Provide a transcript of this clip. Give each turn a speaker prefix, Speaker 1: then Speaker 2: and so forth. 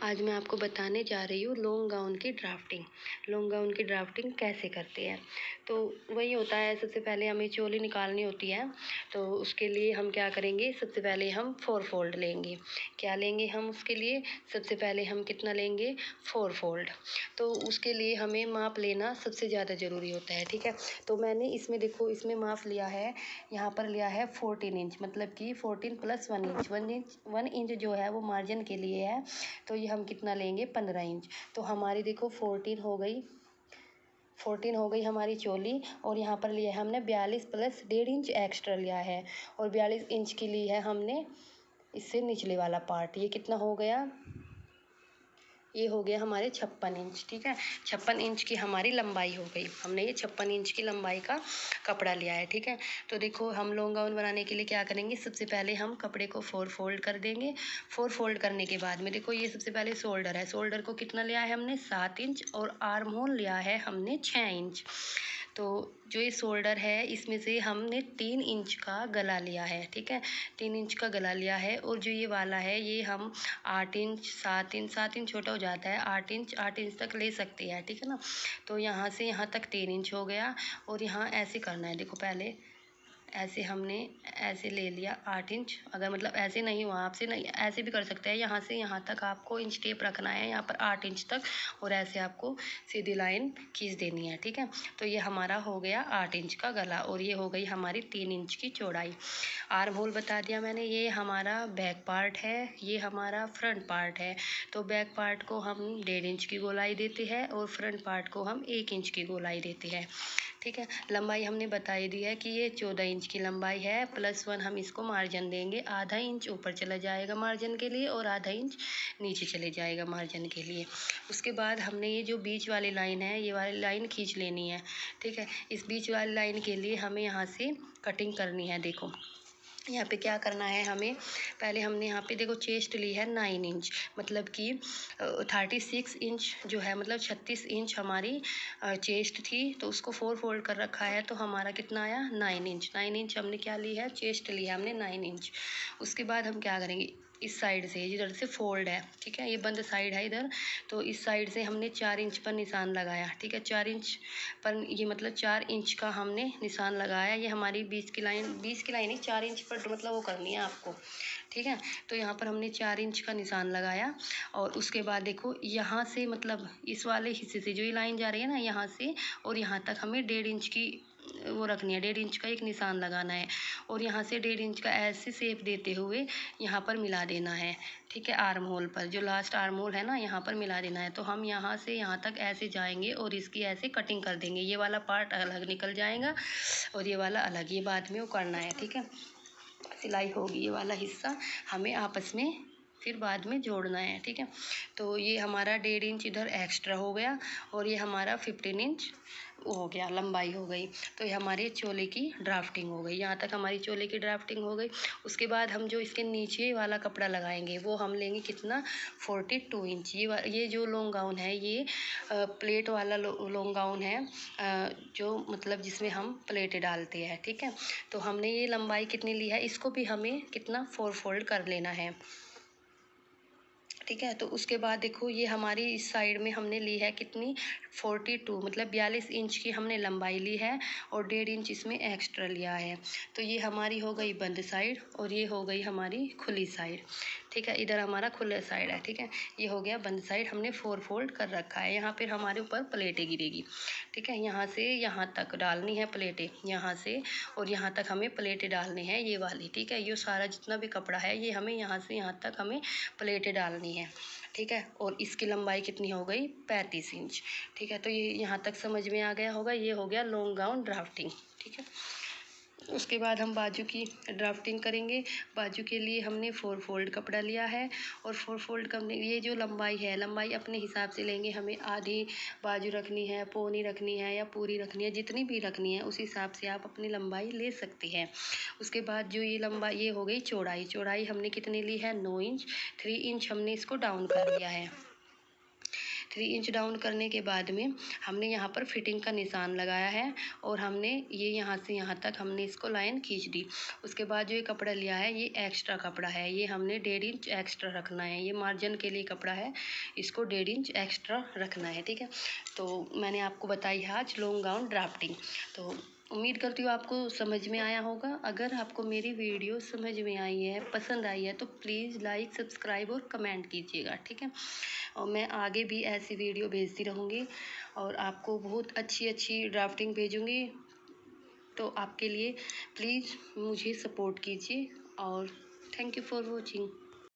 Speaker 1: आज मैं आपको बताने जा रही हूँ लॉन्ग गाउन की ड्राफ्टिंग। लॉन्ग गाउन की ड्राफ्टिंग कैसे करते हैं। तो वही होता है, सबसे पहले हमें चोली निकालनी होती है। तो उसके लिए हम क्या करेंगे, सबसे पहले हम 4 फोल्ड लेंगे। क्या लेंगे हम उसके लिए, सबसे पहले हम कितना लेंगे, 4 फोल्ड। तो उसके लिए हमें माप लेना सबसे ज़्यादा ज़रूरी होता है, ठीक है। तो मैंने इसमें देखो, इसमें माप लिया है, यहाँ पर लिया है 14 इंच, मतलब कि 14 + 1 इंच। 1 इंच जो है वो मार्जिन के लिए है। तो ये हम कितना लेंगे, 15 इंच। तो हमारी देखो 14 हो गई, 14 हो गई हमारी चोली। और यहाँ पर लिया है हमने 42 + 1.5 इंच एक्स्ट्रा लिया है। और 42 इंच की ली है हमने इससे निचले वाला पार्ट। ये कितना हो गया, ये हो गया हमारे 56 इंच, ठीक है। 56 इंच की हमारी लंबाई हो गई। हमने ये 56 इंच की लंबाई का कपड़ा लिया है, ठीक है। तो देखो, हम लॉन्ग गाउन बनाने के लिए क्या करेंगे, सबसे पहले हम कपड़े को 4 फोल्ड कर देंगे। 4 फोल्ड करने के बाद में देखो, ये सबसे पहले शोल्डर है। शोल्डर को कितना लिया है हमने, 7 इंच। और आर्म होल लिया है हमने 6 इंच। तो जो ये शोल्डर है, इसमें से हमने 3 इंच का गला लिया है, ठीक है। 3 इंच का गला लिया है। और जो ये वाला है, ये हम 8 इंच, 7 इंच छोटा हो जाता है, 8 इंच तक ले सकते हैं, ठीक है ना। तो यहाँ से यहाँ तक 3 इंच हो गया। और यहाँ ऐसे करना है, देखो पहले ऐसे हमने ऐसे ले लिया 8 इंच। अगर मतलब ऐसे नहीं हुआ आपसे, नहीं ऐसे भी कर सकते हैं। यहाँ से यहाँ तक आपको इंच टेप रखना है, यहाँ पर 8 इंच तक। और ऐसे आपको सीधी लाइन खींच देनी है, ठीक है। तो ये हमारा हो गया 8 इंच का गला। और ये हो गई हमारी 3 इंच की चौड़ाई। आर्म होल बता दिया मैंने, ये हमारा बैक पार्ट है, ये हमारा फ्रंट पार्ट है। तो बैक पार्ट को हम 1.5 इंच की गोलाई देते हैं और फ्रंट पार्ट को हम 1 इंच की गोलाई देते हैं, ठीक है। लंबाई हमने बताई दी है कि ये 14 इंच की लंबाई है। +1 हम इसको मार्जिन देंगे, आधा इंच ऊपर चला जाएगा मार्जिन के लिए और आधा इंच नीचे चले जाएगा मार्जिन के लिए। उसके बाद हमने ये जो बीच वाली लाइन है, ये वाली लाइन खींच लेनी है, ठीक है। इस बीच वाली लाइन के लिए हमें यहाँ से कटिंग करनी है। देखो यहाँ पे क्या करना है हमें, पहले हमने यहाँ पे देखो चेस्ट ली है 9 इंच, मतलब कि 36 इंच जो है, मतलब 36 इंच हमारी चेस्ट थी। तो उसको 4 फोल्ड कर रखा है। तो हमारा कितना आया, 9 इंच। 9 इंच हमने क्या ली है, चेस्ट ली है हमने 9 इंच। उसके बाद हम क्या करेंगे, इस साइड से जिधर से फोल्ड है, ठीक है, ये बंद साइड है इधर। तो इस साइड से हमने 4 इंच पर निशान लगाया, ठीक है। 4 इंच पर, ये मतलब 4 इंच का हमने निशान लगाया। ये हमारी 20 की लाइन ही 4 इंच पर मतलब वो करनी है आपको, ठीक है। तो यहाँ पर हमने 4 इंच का निशान लगाया। और उसके बाद देखो, यहाँ से मतलब इस वाले हिस्से से जो ये लाइन जा रही है ना, यहाँ से और यहाँ तक हमें 1.5 इंच की वो रखनी है, 1.5 इंच का एक निशान लगाना है। और यहाँ से 1.5 इंच का ऐसे शेप देते हुए यहाँ पर मिला देना है, ठीक है। आर्म होल पर, जो लास्ट आर्म होल है ना, यहाँ पर मिला देना है। तो हम यहाँ से यहाँ तक ऐसे जाएंगे और इसकी ऐसे कटिंग कर देंगे। ये वाला पार्ट अलग निकल जाएगा और ये वाला अलग, ये बाद में वो करना है, ठीक है। सिलाई होगी, ये वाला हिस्सा हमें आपस में फिर बाद में जोड़ना है, ठीक है। तो ये हमारा 1.5 इंच इधर एक्स्ट्रा हो गया। और ये हमारा 15 इंच हो गया, लंबाई हो गई। तो ये हमारे चोले की ड्राफ्टिंग हो गई। यहाँ तक हमारी चोले की ड्राफ्टिंग हो गई। उसके बाद हम जो इसके नीचे वाला कपड़ा लगाएंगे, वो हम लेंगे कितना, 42 इंच। ये जो लॉन्ग गाउन है, ये प्लेट वाला लॉन्ग गाउन है, जो मतलब जिसमें हम प्लेटें डालते हैं, ठीक है। तो हमने ये लंबाई कितनी ली है, इसको भी हमें कितना 4 फोल्ड कर लेना है, ठीक है। तो उसके बाद देखो, ये हमारी इस साइड में हमने ली है कितनी, 42, मतलब 42 इंच की हमने लंबाई ली है। और 1.5 इंच इसमें एक्स्ट्रा लिया है। तो ये हमारी हो गई बंद साइड और ये हो गई हमारी खुली साइड, ठीक है। इधर हमारा खुला साइड है, ठीक है। ये हो गया बंद साइड, हमने 4 फोल्ड कर रखा है। यहाँ पर हमारे ऊपर प्लेटें गिरेगी, ठीक है। यहाँ से यहाँ तक डालनी है प्लेटें, यहाँ से और यहाँ तक हमें प्लेटें डालनी है, ये वाली, ठीक है। ये सारा जितना भी कपड़ा है, ये हमें यहाँ से यहाँ तक हमें प्लेटें डालनी है, ठीक है। और इसकी लंबाई कितनी हो गई, 35 इंच, ठीक है। तो ये यहाँ तक समझ में आ गया होगा। ये हो गया लॉन्ग गाउन ड्राफ्टिंग, ठीक है। उसके बाद हम बाजू की ड्राफ्टिंग करेंगे। बाजू के लिए हमने 4 फोल्ड कपड़ा लिया है। और 4 फोल्ड करने, ये जो लंबाई है, लंबाई अपने हिसाब से लेंगे। हमें आधी बाजू रखनी है, पौनी रखनी है या पूरी रखनी है, जितनी भी रखनी है उस हिसाब से आप अपनी लंबाई ले सकते हैं। उसके बाद जो ये लंबाई, ये हो गई चौड़ाई। चौड़ाई हमने कितनी ली है, 9 इंच। 3 इंच हमने इसको डाउन कर लिया है। 3 इंच डाउन करने के बाद में हमने यहाँ पर फिटिंग का निशान लगाया है और हमने ये यहाँ से यहाँ तक हमने इसको लाइन खींच दी। उसके बाद जो ये कपड़ा लिया है ये एक्स्ट्रा कपड़ा है, ये हमने 1.5 इंच एक्स्ट्रा रखना है। ये मार्जिन के लिए कपड़ा है, इसको 1.5 इंच एक्स्ट्रा रखना है, ठीक है। तो मैंने आपको बताई है आज लॉन्ग गाउन ड्राफ्टिंग। तो उम्मीद करती हूँ आपको समझ में आया होगा। अगर आपको मेरी वीडियो समझ में आई है, पसंद आई है, तो प्लीज़ लाइक, सब्सक्राइब और कमेंट कीजिएगा, ठीक है। और मैं आगे भी ऐसी वीडियो भेजती रहूँगी और आपको बहुत अच्छी अच्छी ड्राफ्टिंग भेजूँगी। तो आपके लिए प्लीज़ मुझे सपोर्ट कीजिए और थैंक यू फॉर वॉचिंग।